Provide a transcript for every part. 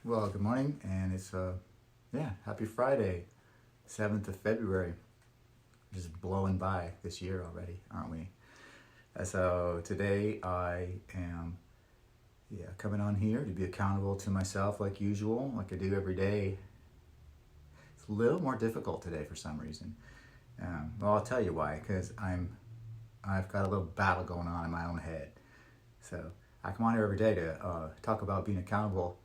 Well, good morning, and it's happy Friday, 7th of February. Just blowing by this year already, aren't we? So today I am coming on here to be accountable to myself like usual, like I do every day. It's a little more difficult today for some reason. Well, I'll tell you why, because I've got a little battle going on in my own head. So I come on here every day to talk about being accountable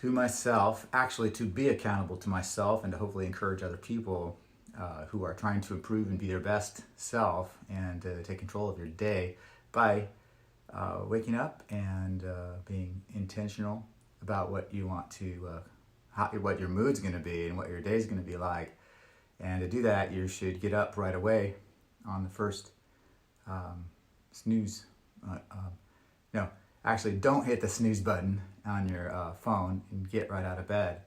to myself, actually to be accountable to myself, and to hopefully encourage other people who are trying to improve and be their best self and take control of your day by waking up and being intentional about what you want to, what your mood's going to be and what your day's going to be like. And to do that, you should get up right away on the first snooze. No, actually, don't hit the snooze button on your phone and get right out of bed.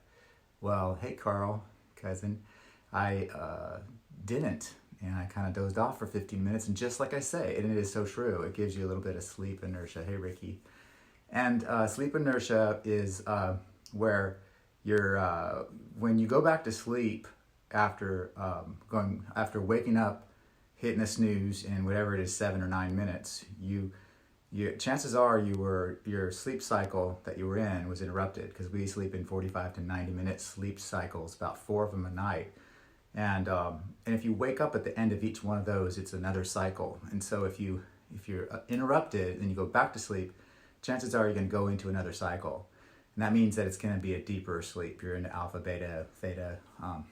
Well, hey, Carl, cousin, I didn't, and I kind of dozed off for 15 minutes, and just like I say, and it is so true, it gives you a little bit of sleep inertia. Hey, Ricky. And sleep inertia is where you're, when you go back to sleep after waking up, hitting a snooze in whatever it is, 7 or 9 minutes, chances are your sleep cycle that you were in was interrupted, because we sleep in 45 to 90 minute sleep cycles, about 4 of them a night. And if you wake up at the end of each one of those, it's another cycle. And so if you're interrupted and you go back to sleep, chances are you're going to go into another cycle. And that means that it's going to be a deeper sleep. You're in the alpha, beta, theta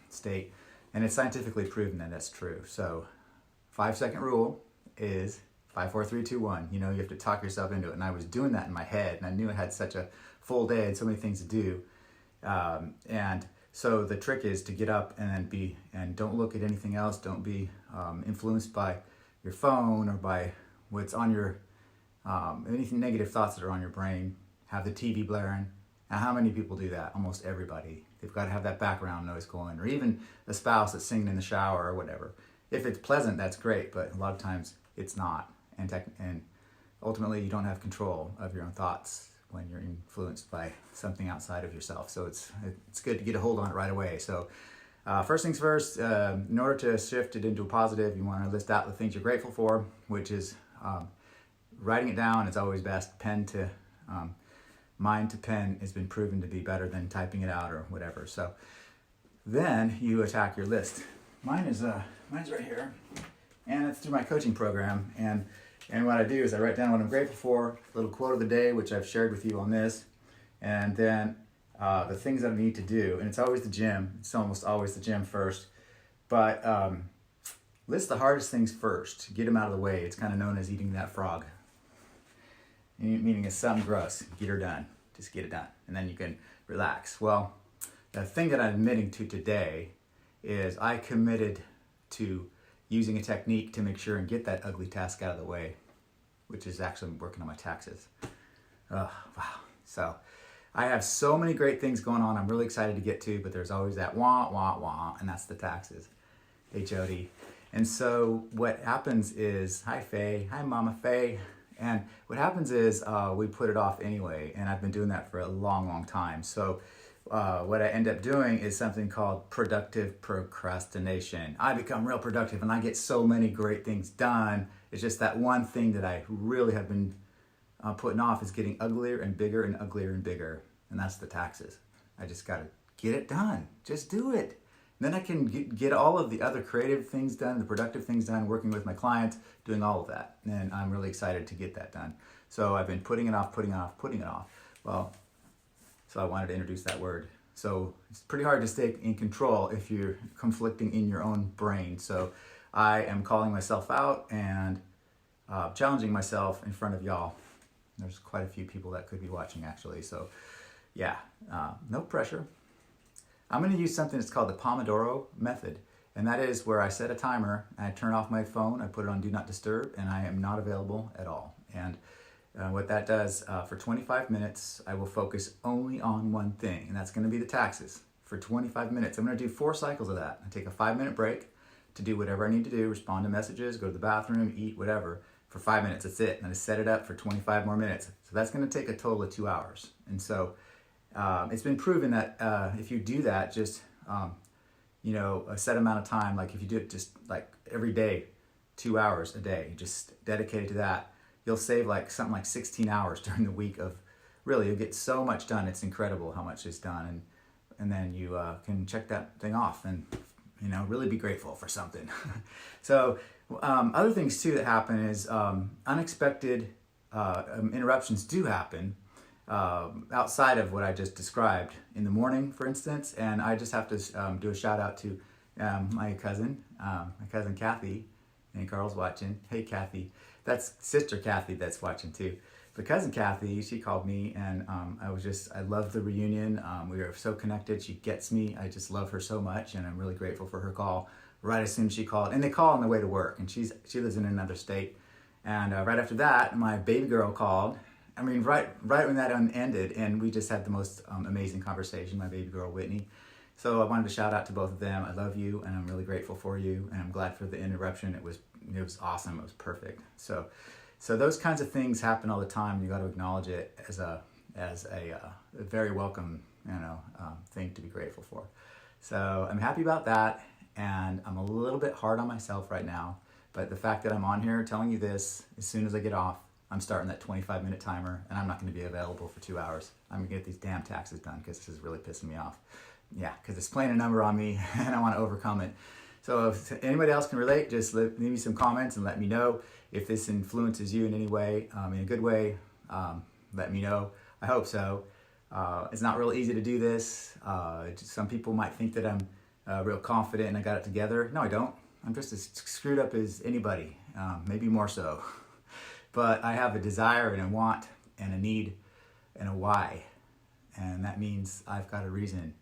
state. And it's scientifically proven that that's true. So 5-second rule is 5, 4, 3, 2, 1. You have to talk yourself into it. And I was doing that in my head, and I knew I had such a full day and so many things to do. And so the trick is to get up and don't look at anything else. Don't be influenced by your phone or by what's on your, anything negative thoughts that are on your brain. Have the TV blaring. Now, how many people do that? Almost everybody. They've got to have that background noise going, or even a spouse that's singing in the shower or whatever. If it's pleasant, that's great, but a lot of times it's not. And ultimately, you don't have control of your own thoughts when you're influenced by something outside of yourself. So it's good to get a hold on it right away. So first things first, in order to shift it into a positive, you want to list out the things you're grateful for, which is writing it down. It's always best. Mind to pen has been proven to be better than typing it out or whatever. So then you attack your list. Mine's right here, and it's through my coaching program. And what I do is I write down what I'm grateful for, a little quote of the day, which I've shared with you on this, and then the things that I need to do. And it's always the gym. It's almost always the gym first. But list the hardest things first. Get them out of the way. It's kind of known as eating that frog. Meaning it's something gross. Get her done. Just get it done. And then you can relax. Well, the thing that I'm admitting to today is I committed to using a technique to make sure and get that ugly task out of the way, which is actually working on my taxes. Oh, wow. So I have so many great things going on I'm really excited to get to, but there's always that wah, wah, wah, and that's the taxes. HOD. And so what happens is, hi Faye, hi Mama Faye. And what happens is we put it off anyway, and I've been doing that for a long, long time. So what I end up doing is something called productive procrastination. I become real productive and I get so many great things done. It's just that one thing that I really have been putting off is getting uglier and bigger and uglier and bigger. And that's the taxes. I just got to get it done. Just do it. And then I can get all of the other creative things done, the productive things done, working with my clients, doing all of that. And I'm really excited to get that done. So I've been putting it off. Well, so I wanted to introduce that word. So it's pretty hard to stay in control if you're conflicting in your own brain. So I am calling myself out and challenging myself in front of y'all. There's quite a few people that could be watching actually. So yeah, no pressure. I'm going to use something that's called the Pomodoro method. And that is where I set a timer, I turn off my phone, I put it on Do Not Disturb, and I am not available at all. And what that does, for 25 minutes, I will focus only on one thing, and that's going to be the taxes. For 25 minutes, I'm going to do 4 cycles of that. I take a 5-minute break to do whatever I need to do, respond to messages, go to the bathroom, eat, whatever. For 5 minutes, that's it. And I set it up for 25 more minutes. So that's going to take a total of 2 hours. And so it's been proven that if you do that, just a set amount of time, like if you do it just like every day, 2 hours a day, just dedicated to that, you'll save like something like 16 hours during the week of really, you'll get so much done. It's incredible how much is done. And then you can check that thing off and, really be grateful for something. So other things too that happen is unexpected interruptions do happen outside of what I just described in the morning, for instance. And I just have to do a shout out to my cousin Kathy, and Carl's watching. Hey Kathy, that's sister Kathy that's watching too. But cousin Kathy, she called me, and I love the reunion. We are so connected. She gets me. I just love her so much, and I'm really grateful for her call right as soon as she called. And they call on the way to work, and she lives in another state. And right after that, my baby girl called. I mean, right when that ended, and we just had the most amazing conversation, my baby girl, Whitney. So I wanted to shout out to both of them. I love you, and I'm really grateful for you, and I'm glad for the interruption. It was awesome. It was perfect. So those kinds of things happen all the time. You got to acknowledge it as a very welcome, thing to be grateful for. So I'm happy about that, and I'm a little bit hard on myself right now. But the fact that I'm on here telling you this, as soon as I get off, I'm starting that 25-minute timer, and I'm not going to be available for 2 hours. I'm going to get these damn taxes done because this is really pissing me off. Yeah, because it's playing a number on me, and I want to overcome it. So if anybody else can relate, just leave me some comments and let me know if this influences you in any way, in a good way. Let me know. I hope so. It's not real easy to do this. Some people might think that I'm real confident and I got it together. No, I don't. I'm just as screwed up as anybody, maybe more so. But I have a desire and a want and a need and a why. And that means I've got a reason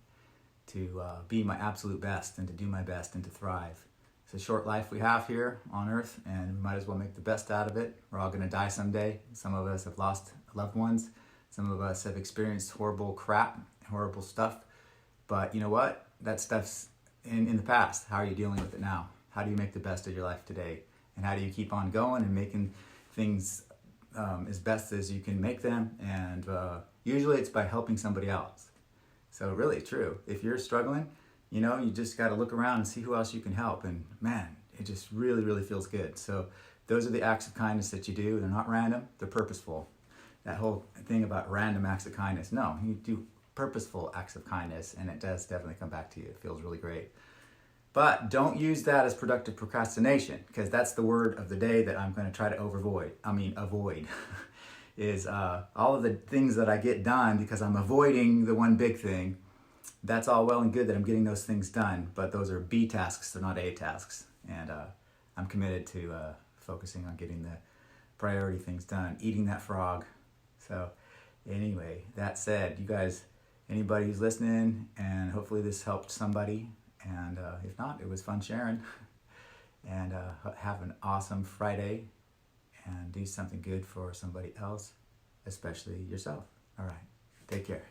to be my absolute best and to do my best and to thrive. It's a short life we have here on earth, and we might as well make the best out of it. We're all going to die someday. Some of us have lost loved ones. Some of us have experienced horrible crap, horrible stuff. But you know what? That stuff's in the past. How are you dealing with it now? How do you make the best of your life today? And how do you keep on going and making things as best as you can make them? And usually it's by helping somebody else. So really true. If you're struggling, you just got to look around and see who else you can help. And man, it just really, really feels good. So those are the acts of kindness that you do. They're not random, they're purposeful. That whole thing about random acts of kindness, no, you do purposeful acts of kindness, and it does definitely come back to you. It feels really great. But don't use that as productive procrastination, because that's the word of the day that I'm going to try to avoid. Is all of the things that I get done because I'm avoiding the one big thing. That's all well and good that I'm getting those things done, but those are B tasks, they're not A tasks. And I'm committed to focusing on getting the priority things done, eating that frog. So anyway, that said, you guys, anybody who's listening, and hopefully this helped somebody, and if not, it was fun sharing. And have an awesome Friday, and do something good for somebody else, especially yourself. All right, take care.